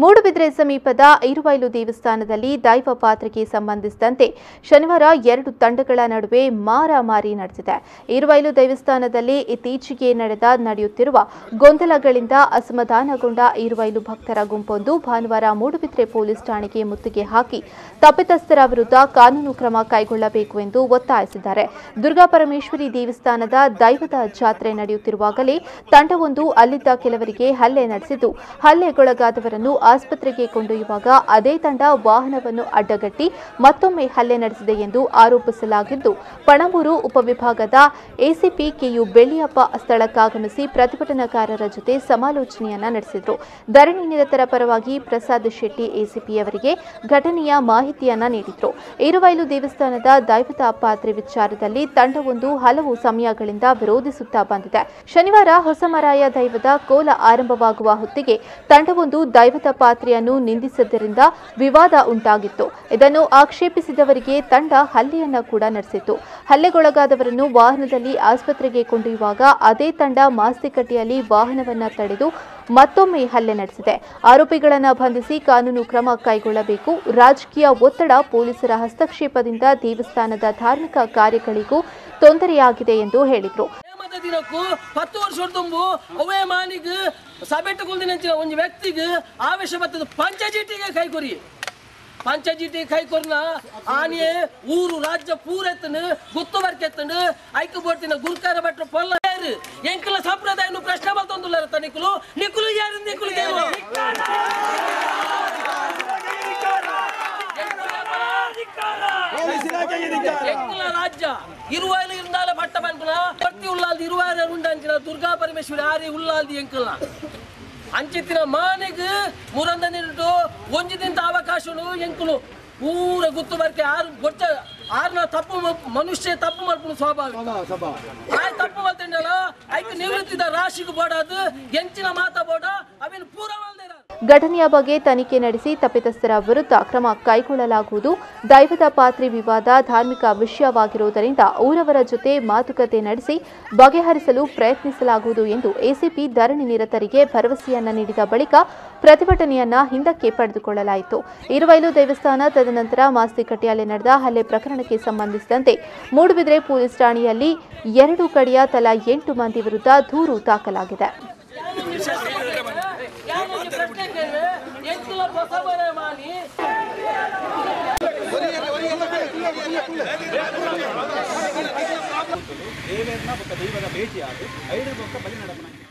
ಮೂಡುಬಿದ್ರೆ ಸಮೀಪದ iruvailu ದೇವಸ್ಥಾನದಲ್ಲಿ ದೈವ ಪಾತ್ರಕ್ಕೆ ಸಂಬಂಧಿಸಿದಂತೆ ಶನಿವಾರ ಎರಡು ತಂಡಗಳ ನಡುವೆ ಮಾರಾಮಾರಿ ನಡೆದಿದೆ. iruvailu ದೇವಸ್ಥಾನದಲ್ಲಿ ಇತ್ತೀಚೆಗೆ ನಡೆಯುತ್ತಿರುವ ಗೊಂದಲಗಳಿಂದ ಅಸಮಾಧಾನಗೊಂಡ iruvailu ಭಕ್ತರ ಗುಂಪೊಂದು ಭಾನುವಾರ ಮೂಡುಬಿದ್ರೆ ಪೊಲೀಸ್ ಠಾಣೆಗೆ ಮುತ್ತಿಗೆ ಹಾಕಿ ತಪ್ಪಿತಸ್ಥರ ವಿರುದ್ಧ ಕಾನೂನು ಕ್ರಮ ಕೈಗೊಳ್ಳಬೇಕು ಎಂದು ಒತ್ತಾಯಿಸಿದ್ದಾರೆ. ದುರ್ಗಾ ಪರಮೇಶ್ವರಿ ದೇವಸ್ಥಾನದ ದೈವದ ಜಾತ್ರೆ ನಡೆಯುತ್ತಿರುವಾಗಲೇ ತಂಡವೊಂದು ಅಲ್ಲಿದ್ದ ಕೆಲವರಿಗೆ ಹಲ್ಲೆ ನಡೆಸಿದ್ದು, ಹಲ್ಲೆಗೊಳಗಾದವರನ್ನು ಆಸ್ಪತ್ರೆಗೆ ಕೊಂಡೊಯ್ಯುವಾಗ ಅದೇ ತಂಡ ವಾಹನವನ್ನು ಅಡ್ಡಗಟ್ಟಿ ಮತ್ತೊಮ್ಮೆ ಹಲ್ಲೆ ನಡೆಸಿದೆ ಎಂದು ಆರೋಪಿಸಲಾಗಿದ್ದು, ಪಣಂಬೂರು ಉಪವಿಭಾಗದ ಎಸಿಪಿ ಕೆಯು ಬೆಳ್ಳಿಯಪ್ಪ ಸ್ಥಳಕ್ಕಾಗಮಿಸಿ ಪ್ರತಿಭಟನಾಕಾರರ ಜೊತೆ ಸಮಾಲೋಚನೆಯನ್ನ ನಡೆಸಿದರು. ಧರಣಿ ನಿರತರ ಪರವಾಗಿ ಪ್ರಸಾದ್ ಶೆಟ್ಟಿ ಎಸಿಪಿಯವರಿಗೆ ಘಟನೆಯ ಮಾಹಿತಿಯನ್ನ ನೀಡಿದರು. iruvailu ದೇವಸ್ಥಾನದ ದೈವದ ಪಾತ್ರೆ ವಿಚಾರದಲ್ಲಿ ತಂಡವೊಂದು ಹಲವು ಸಮಯಗಳಿಂದ ವಿರೋಧಿಸುತ್ತಾ ಬಂದಿದೆ. ಶನಿವಾರ ಹೊಸಮರಾಯ ದೈವದ ಕೋಲ ಆರಂಭವಾಗುವ ಹೊತ್ತಿಗೆ ತಂಡವೊಂದು ದೈವದ ಪಾತ್ರೆಯನ್ನು ನಿಂದಿಸಿದ್ದರಿಂದ ವಿವಾದ ಉಂಟಾಗಿತ್ತು. ಇದನ್ನು ಆಕ್ಷೇಪಿಸಿದವರಿಗೆ ತಂಡ ಹಲ್ಲೆಯನ್ನ ಕೂಡ ನಡೆಸಿತ್ತು. ಹಲ್ಲೆಗೊಳಗಾದವರನ್ನು ವಾಹನದಲ್ಲಿ ಆಸ್ಪತ್ರೆಗೆ ಕೊಂಡೊಯ್ಯುವಾಗ ಅದೇ ತಂಡ ಮಾಸ್ತಿಕಟ್ಟೆಯಲ್ಲಿ ವಾಹನವನ್ನ ತಡೆದು ಮತ್ತೊಮ್ಮೆ ಹಲ್ಲೆ ನಡೆಸಿದೆ. ಆರೋಪಿಗಳನ್ನು ಬಂಧಿಸಿ ಕಾನೂನು ಕ್ರಮ ಕೈಗೊಳ್ಳಬೇಕು. ರಾಜಕೀಯ ಒತ್ತಡ, ಪೊಲೀಸರ ಹಸ್ತಕ್ಷೇಪದಿಂದ ದೇವಸ್ಥಾನದ ಧಾರ್ಮಿಕ ಕಾರ್ಯಗಳಿಗೂ ತೊಂದರೆಯಾಗಿದೆ ಎಂದು ಹೇಳಿದರು. ದಿನಕ್ಕೂ 10 ವರ್ಷ ತುಂಬು ಅವೇ ಮಾನಿಗೆ ಸಭೆಟ್ಟುಕೊಳ್ದಿನ ಒಂದು ವ್ಯಕ್ತಿಗೆ ಆವೇಶ ಬರ್ತದೆ. ಪಂಚಜೀಟಿಗೆ ಕೈಕೊರಿ ಪಂಚಜೀಟಿ ಕೈಕೊರ್ನ ಆನೆ ಊರು ರಾಜ್ಯ ಪೂರೆತ್ತನು ಗುತ್ತು ಬರ್ಕೆತ್ತನು ಐಕ್ಯ ಬೋಡ್ತಿನ ಗುರುಕಾರ ಭಟ್ರು ಪೊಲ್ಲ ಎಂಕಲ ಸಂಪ್ರದಾಯನು ಪ್ರಶ್ನೆ ಬರ್ತೊಂದುಲ್ಲ ನಿಕ್ಕಲು ನಿಕ್ಕಲು ಯಾರು ನಿಕ್ಕಲು ರಾಜ್ಯ iruvailu ಇರುಂದಾಲ ಬಟ್ಟ ಬಂಕಲ ಪಟ್ಟಿ ಉಳ್ಳಾಲ್ದಿ iruvailu ಉಂಡಂಚಿನ ದುರ್ಗಾ ಪರಮೇಶ್ವರಿ ಆರಿ ಉಳ್ಳಾಲ್ದಿ ಎಂಕಲ ಅಂಚಿತ್ತಿನ ಮಾನೆಗೆ ಮುರಂದ ನಿಂತು ಒಂಜಿದಿಂತ ಅವಕಾಶನು ಎಂಕಲು ಪೂರ ಗುತ್ತು ಬರ್ಕೆ ಆರು ಗೊತ್ತ ಆರ್ನ ತಪ್ಪು ಮನುಷ್ಯ ತಪ್ಪು ಮಾಡ್ಕೊಂಡು ಸ್ವಾಭಾವಿಕ ಆಯ್ ತಪ್ಪು ಮಾಡ್ತಂಡಲ್ಲ ಐಕ್ ನಿವೃತ್ತಿದ ರಾಶಿಗೆ ಬೋಡಾದು ಎಂಚಿನ ಮಾತಾ ಬೋಡ ಅವೇನು ಪೂರ ಘಟನೆಯ ಬಗ್ಗೆ ತನಿಖೆ ನಡೆಸಿ ತಪ್ಪಿತಸ್ಥರ ವಿರುದ್ಧ ಕ್ರಮ ಕೈಗೊಳ್ಳಲಾಗುವುದು. ದೈವದ ಪಾತ್ರೆ ವಿವಾದ ಧಾರ್ಮಿಕ ವಿಷಯವಾಗಿರುವುದರಿಂದ ಊರವರ ಜೊತೆ ಮಾತುಕತೆ ನಡೆಸಿ ಬಗೆಹರಿಸಲು ಪ್ರಯತ್ನಿಸಲಾಗುವುದು ಎಂದು ಎಸಿಪಿ ಧರಣಿ ನಿರತರಿಗೆ ಭರವಸೆಯನ್ನ ನೀಡಿದ ಬಳಿಕ ಪ್ರತಿಭಟನೆಯನ್ನ ಹಿಂದಕ್ಕೆ ಪಡೆದುಕೊಳ್ಳಲಾಯಿತು. iruvailu ದೇವಸ್ಥಾನ ತದನಂತರ ಮಾಸ್ತಿಕಟ್ಟೆಯಲ್ಲಿ ನಡೆದ ಹಲ್ಲೆ ಪ್ರಕರಣಕ್ಕೆ ಸಂಬಂಧಿಸಿದಂತೆ ಮೂಡುಬಿದ್ರೆ ಪೊಲೀಸ್ ಠಾಣೆಯಲ್ಲಿ 2 ಕಡೆಯ ತಲಾ 8 ಮಂದಿ ವಿರುದ್ಧ ದೂರು ದಾಖಲಾಗಿದೆ. ದೇವೇಂದ್ರ ದೈವದ ಭೇಟಿಯಾಗಿ 5 ಬಲಿ ನಡೆದ